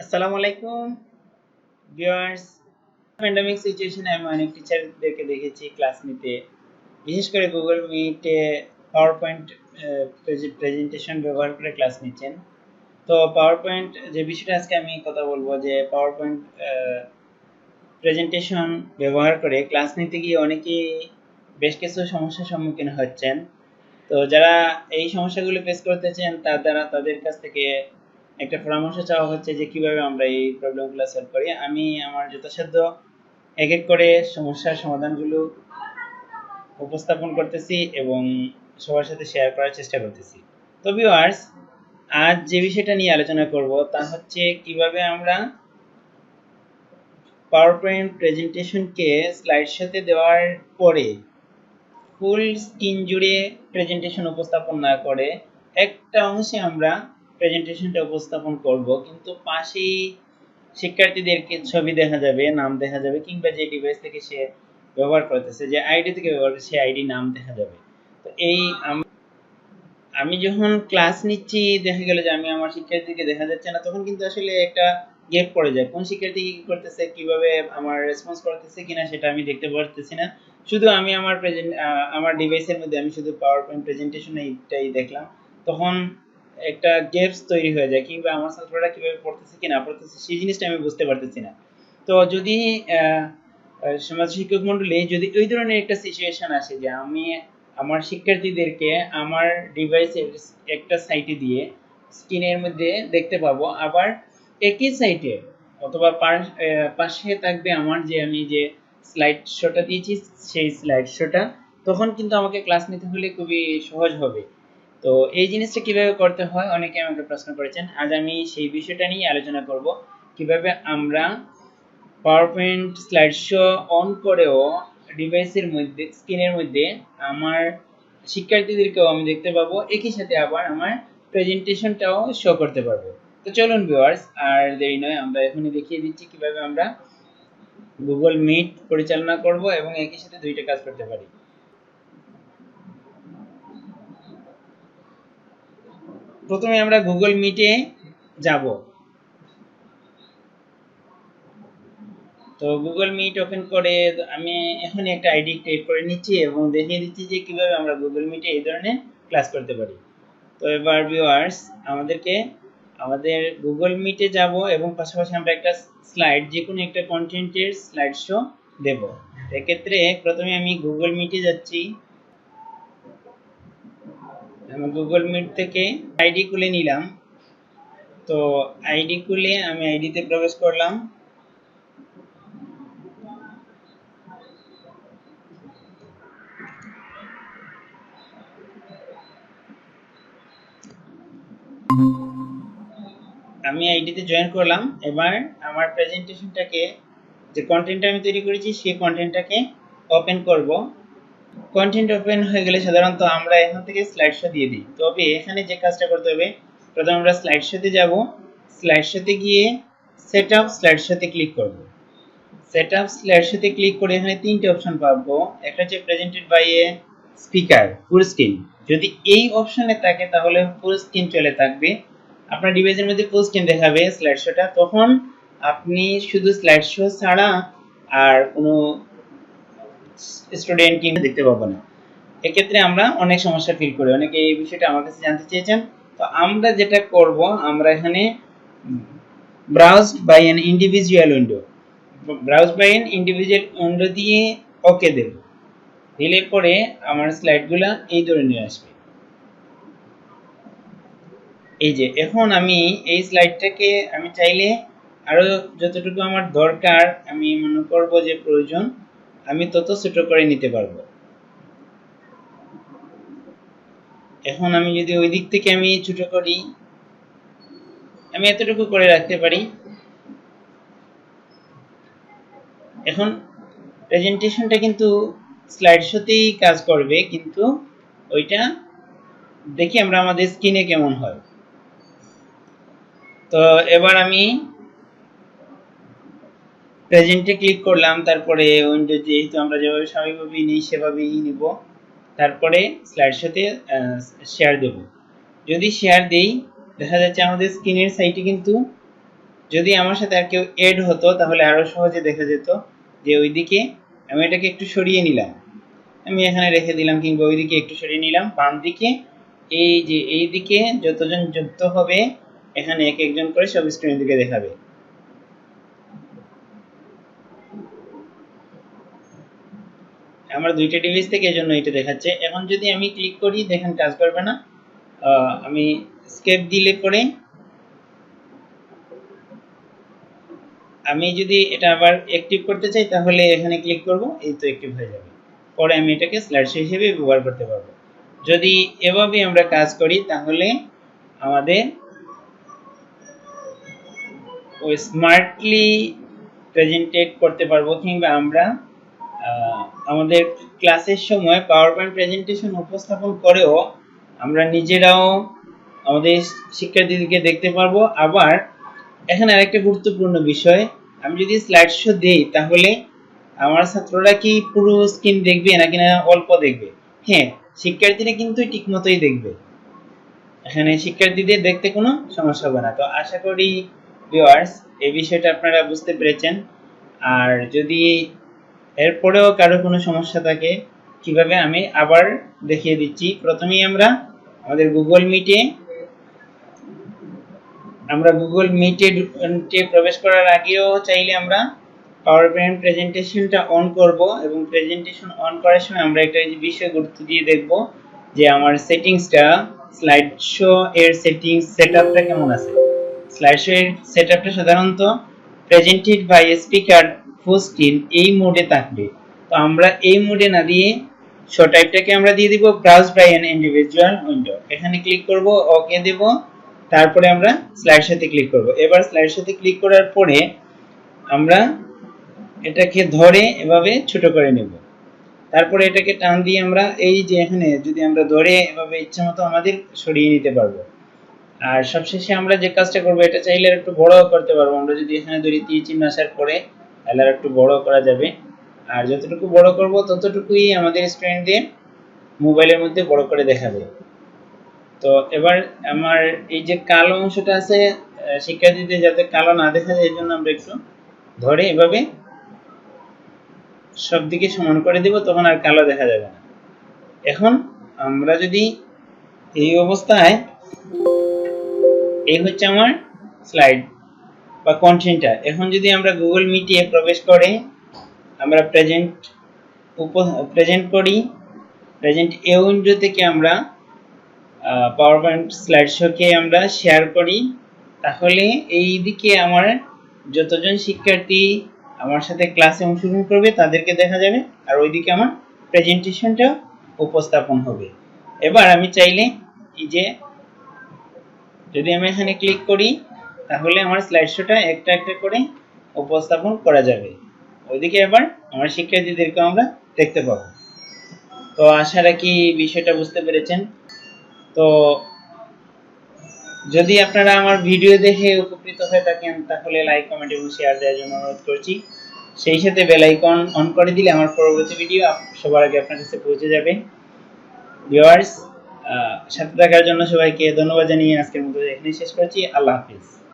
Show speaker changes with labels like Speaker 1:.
Speaker 1: আসসালামু আলাইকুম viewers. Pandemic সিচুয়েশনে আমি অনেক টিচারদেরকে দেখেছি ক্লাস নিতে, বিশেষ করে গুগল মিটে পাওয়ার পয়েন্ট প্রেজেন্টেশন ব্যবহার করে ক্লাস নিচ্ছেন। তো পাওয়ার পয়েন্ট যে বিষয়টা আজকে আমি কথা বলবো, যে পাওয়ার পয়েন্ট প্রেজেন্টেশন ব্যবহার করে ক্লাস নিতে গিয়ে অনেকেই বেশ কিছু সমস্যার সম্মুখীন হচ্ছেন। তো যারা এই সমস্যাগুলো ফেস করতেছেন তাদের কাছ থেকে একটা পরামর্শ চাওয়া হচ্ছে যে কিভাবে আমরা এই প্রবলেমগুলো সলভ করি। আমি আমার যথাসাধ্য এক এক করে সমস্যার সমাধানগুলো উপস্থাপন করতেছি এবং সবার সাথে শেয়ার করার চেষ্টা করতেছি। তো ভিউয়ার্স, আজ যে বিষয়টা নিয়ে আলোচনা করব তা হচ্ছে কিভাবে আমরা পাওয়ার পয়েন্ট প্রেজেন্টেশনকে স্লাইড শোতে দেওয়ার পরে ফুল স্ক্রিন জুড়ে প্রেজেন্টেশন উপস্থাপন না করে একটা অংশে আমরা প্রেজেন্টেশনটা উপস্থাপন করব, কিন্তু পাশেই শিক্ষার্থীদেরকে ছবি দেখা যাবে, নাম দেখা যাবে, কিংবা যে ডিভাইস থেকে সে ব্যবহার করতেছে, যে আইডি থেকে ব্যবহার করছে, সেই আইডি নাম দেখা যাবে। তো এই আমি যখন ক্লাস নিচ্ছি দেখা গেল যে আমি আমার শিক্ষার্থীকে দেখা যাচ্ছে না, তখন কিন্তু আসলে একটা গ্যাপ পড়ে যায়। কোন শিক্ষার্থী কি করতেছে, কিভাবে আমার রেসপন্স করতেছে কিনা সেটা আমি দেখতে পারতেছি না। শুধু আমি আমার ডিভাইসের মধ্যে আমি শুধু পাওয়ার পয়েন্ট প্রেজেন্টেশন এইটাই দেখলাম, তখন একটা গ্যাপস তৈরি হয়ে যায়, কিংবা আমার ছাত্ররা কিভাবে পড়তেছে কি না পড়তেছে সেই জিনিসটা আমি বুঝতে পারতেছি না। তো যদি সমাজ শিক্ষক মন্ডলী যদি ওই ধরনের একটা সিচুয়েশন আসে যে আমি আমার শিক্ষার্থীদেরকে আমার ডিভাইসের একটা সাইটে দিয়ে স্ক্রিনের মধ্যে দেখতে পাবো, আবার একই সাইটে অথবা পাশে থাকবে আমার আমি যে স্লাইড শোটা দিয়েছি সেই স্লাইড শোটা, তখন কিন্তু আমাকে ক্লাস নিতে হলে খুবই সহজ হবে। তো এই জিনিসটা কিভাবে করতে হয় অনেকে আমাকে প্রশ্ন করেছেন। আজ আমি সেই বিষয়টা নিয়ে আলোচনা করব, কিভাবে আমরা power point slide show on করেও ডিভাইসের মধ্যে স্ক্রিনের মধ্যে আমার শিক্ষার্থীদেরকেও আমি দেখতে পাবো, একই সাথে আবার আমার প্রেজেন্টেশনটাও শো করতে পারবো। তো চলুন ভিউয়ার্স, আর দেরি নয়, আমরা এখনই দেখিয়ে দিচ্ছি কিভাবে আমরা গুগল মিট পরিচালনা করব এবং একই সাথে দুইটা কাজ করতে পারি। প্রথমে আমরা গুগল মিটে যাব। তো গুগল মিট ওপেন করে আমি এখনই একটা আইডি ক্রিয়েট করে নিচ্ছি এবং দেখিয়ে দিচ্ছি যে কিভাবে আমরা গুগল মিটে এই ধরনের ক্লাস করতে পারি। তো এবার ভিউয়ার্স, আমাদের গুগল মিটে যাব এবং পাশাপাশি আমরা একটা স্লাইড, যে কোনো একটা কন্টেন্টের স্লাইড শো দেব। এক্ষেত্রে প্রথমে আমি গুগল মিটে যাচ্ছি। আমি গুগল মিট থেকে আইডি খুলে নিলাম। তো আইডি খুলে আমি আইডিতে প্রবেশ করলাম। আমি আইডিতে জয়েন করলাম। এবার আমার প্রেজেন্টেশনটাকে, যে কন্টেন্টটা আমি তৈরি করেছি সেই কন্টেন্টটাকে ওপেন করব। কন্টেন্ট ওপেন হয়ে গেলে সাধারণত আমরা এখান থেকে স্লাইড শো দিয়ে দিই। তবে এখানে যে কাজটা করতে হবে, প্রথমে আমরা স্লাইড শোতে যাব। স্লাইড শোতে গিয়ে সেট আপ স্লাইড শোতে ক্লিক করব। সেট আপ স্লাইড শোতে ক্লিক করে এখানে তিনটে অপশন পাবো। একটা হচ্ছে presented by a speaker full screen. যদি এই অপশনে থাকে তাহলে ফুল স্ক্রিন চলে থাকবে, আপনার ডিভাইসের মধ্যে ফুল স্ক্রিন দেখাবে স্লাইড শোটা, তখন আপনি শুধু স্লাইড শো ছাড়া আর কোনো স্টুডেন্ট কিন্তু দেখতে পাবো না। এক্ষেত্রে আমরা অনেক সমস্যা ফিল করি, অনেকে এই বিষয়টা আমার কাছে জানতে চেয়েছেন। তো আমরা যেটা করব, আমরা এখানে browse by an individual window দিয়ে ওকে দেব। দিলে পরে আমার স্লাইডগুলো এই ধরনের আসবে। এই যে এখন আমি এই স্লাইডটাকে আমি চাইলে আরো যতটুকু আমার দরকার, আমি মনে করব যে প্রয়োজন, আমি তত ছোট করে নিতে পারবো। এখন আমি যদি ওই দিক থেকে আমি ছোট করি, আমি এতটুকু করে রাখতে পারি। এখন প্রেজেন্টেশনটা কিন্তু স্লাইড শোতেই কাজ করবে, কিন্তু ওইটা দেখি আমরা আমাদের স্ক্রিনে কেমন হয়। তো এবার আমি প্রেজেন্টে ক্লিক করলাম, তারপরে উইন্ডো যেহেতু আমরা যেভাবে স্বাভাবিকভাবেই নিই সেভাবেই নিব। তারপরে স্লাইড শোতে শেয়ার দেব। যদি শেয়ার দেই, দেখা যাচ্ছে আমাদের স্ক্রিনের সাইটে কিন্তু যদি আমার সাথে আর কেউ এড হতো তাহলে আরো সহজে দেখা যেত যে ওইদিকে আমি এটাকে একটু সরিয়ে নিলাম, আমি এখানে রেখে দিলাম, কিংবা ওইদিকে একটু সরিয়ে নিলাম, বাম দিকে এই যে এই দিকে যতজন যুক্ত হবে এখানে এক একজন করে সব স্ক্রিনের দিকে দেখাবে। আমার দুইটা ডিভাইস থেকে এজন্য এটা দেখাচ্ছে। এখন যদি আমি ক্লিক করি দেখেন কাজ করবে না। আমি স্কেপ দিলে পরে আমি যদি এটা আবার অ্যাক্টিভ করতে চাই তাহলে এখানে ক্লিক করব, এই তো অ্যাক্টিভ হয়ে যাবে। পরে আমি এটাকে স্লাইড শো হিসেবে ব্যবহার করতে পারবো। যদি এভাবে আমরা কাজ করি তাহলে আমাদের ওই স্মার্টলি প্রেজেন্টেট করতে পারবো, কিংবা আমরা আমাদের ক্লাসের সময় পাওয়ার পয়েন্ট প্রেজেন্টেশন উপস্থাপন করেও আমরা নিজেরাও আমাদের শিক্ষার্থীদেরকে দেখতে পারবো। আবার এখানে আরেকটা গুরুত্বপূর্ণ বিষয়, আমি যদি স্লাইড শো দেই তাহলে আমার ছাত্ররা কি পুরো স্ক্রিন দেখবে নাকি না অল্প দেখবে? হ্যাঁ, শিক্ষার্থীরা কিন্তু ঠিকমতোই দেখবে, এখানে শিক্ষার্থীদের দেখতে কোনো সমস্যা হবে না। তো আশা করি ভিউয়ার্স এই বিষয়টা আপনারা বুঝতে পেরেছেন। আর যদি এরপরেও কারো কোনো সমস্যা থাকে কিভাবে আমি আবার দেখিয়ে দিচ্ছি। প্রথমেই আমরা আমাদের গুগল মিটে প্রবেশ করার আগেও চাইলে আমরা পাওয়ার পয়েন্ট প্রেজেন্টেশনটা অন করব, এবং প্রেজেন্টেশন অন করার সময় আমরা একটা বিষয় গুরুত্ব দিয়ে দেখব যে আমার সেটিংসটা, স্লাইড শো এর সেটআপটা কেমন আছে। স্লাইড শো এর সেটআপটা সাধারণত presented by speaker full screen এই মোডে থাকবে। তো আমরা এই মোডে না দিয়ে শো টাইপটাকে আমরা দিয়ে দিব browse by an individual window, এখানে ক্লিক করব, ওকে দেব, তারপরে আমরা স্লাইড শোতে ক্লিক করব। এবার স্লাইড শোতে ক্লিক করার পরে আমরা এটাকে ধরে এভাবে ছোট করে নেব, তারপরে এটাকে টান দিয়ে আমরা এই যে এখানে যদি আমরা ধরে এভাবে ইচ্ছামতো আমাদের সরিয়ে নিতে পারবো। আর সবশেষে আমরা যে কাজটা করব, এটা চাইলে একটু বড় করতে পারবো, আমরা যদি এখানে ধরি তীর চিহ্ন আসার পরে তাহলে আর একটু বড় করা যাবে। আর যতটুকু বড় করব ততটুকুই আমাদের স্ক্রিনে মোবাইলের মধ্যে বড় করে দেখাবে। তো এবার আমার এই যে কালো অংশটা আছে শিক্ষার্থীদের যাতে কালো না দেখা যায়, এই জন্য আমরা একটু ধরে এভাবে সব দিকে সমান করে দিব, তখন আর কালো দেখা যাবে না। এখন আমরা যদি এই অবস্থায়, এই হচ্ছে আমার স্লাইড বা কন্টেন্টটা। এখন যদি আমরা গুগল মিটে প্রবেশ করে আমরা প্রেজেন্ট করি, প্রেজেন্ট এ উইন্ডো থেকে আমরা পাওয়ার পয়েন্ট স্লাইড শোকে আমরা শেয়ার করি, তাহলে এই দিকে আমার যতজন শিক্ষার্থী আমার সাথে ক্লাসে অংশগ্রহণ করবে তাদেরকে দেখা যাবে, আর ওইদিকে আমার প্রেজেন্টেশনটা উপস্থাপন হবে। এবার আমি চাইলে এই যে যদি আমি এখানে ক্লিক করি তাহলে আমার স্লাইড শোটা একটা একটা করে উপস্থাপন করা যাবে, ওইদিকে আবার আমার শিক্ষার্থীদেরকে আমরা দেখতে পাবো। তো আশা রাখি বিষয়টা বুঝতে পেরেছেন। তো যদি আপনারা আমার ভিডিও দেখে উপকৃত হয়ে থাকেন তাহলে লাইক, কমেন্ট এবং শেয়ার দেওয়ার জন্য অনুরোধ করছি। সেই সাথে বেল আইকন অন করে দিলে আমার পরবর্তী ভিডিও সবার আগে আপনার কাছে পৌঁছে যাবে। ভিউয়ার্স, সাথে থাকার জন্য সবাইকে ধন্যবাদ জানিয়ে আজকের মতো এখানেই শেষ করছি। আল্লাহ হাফিজ।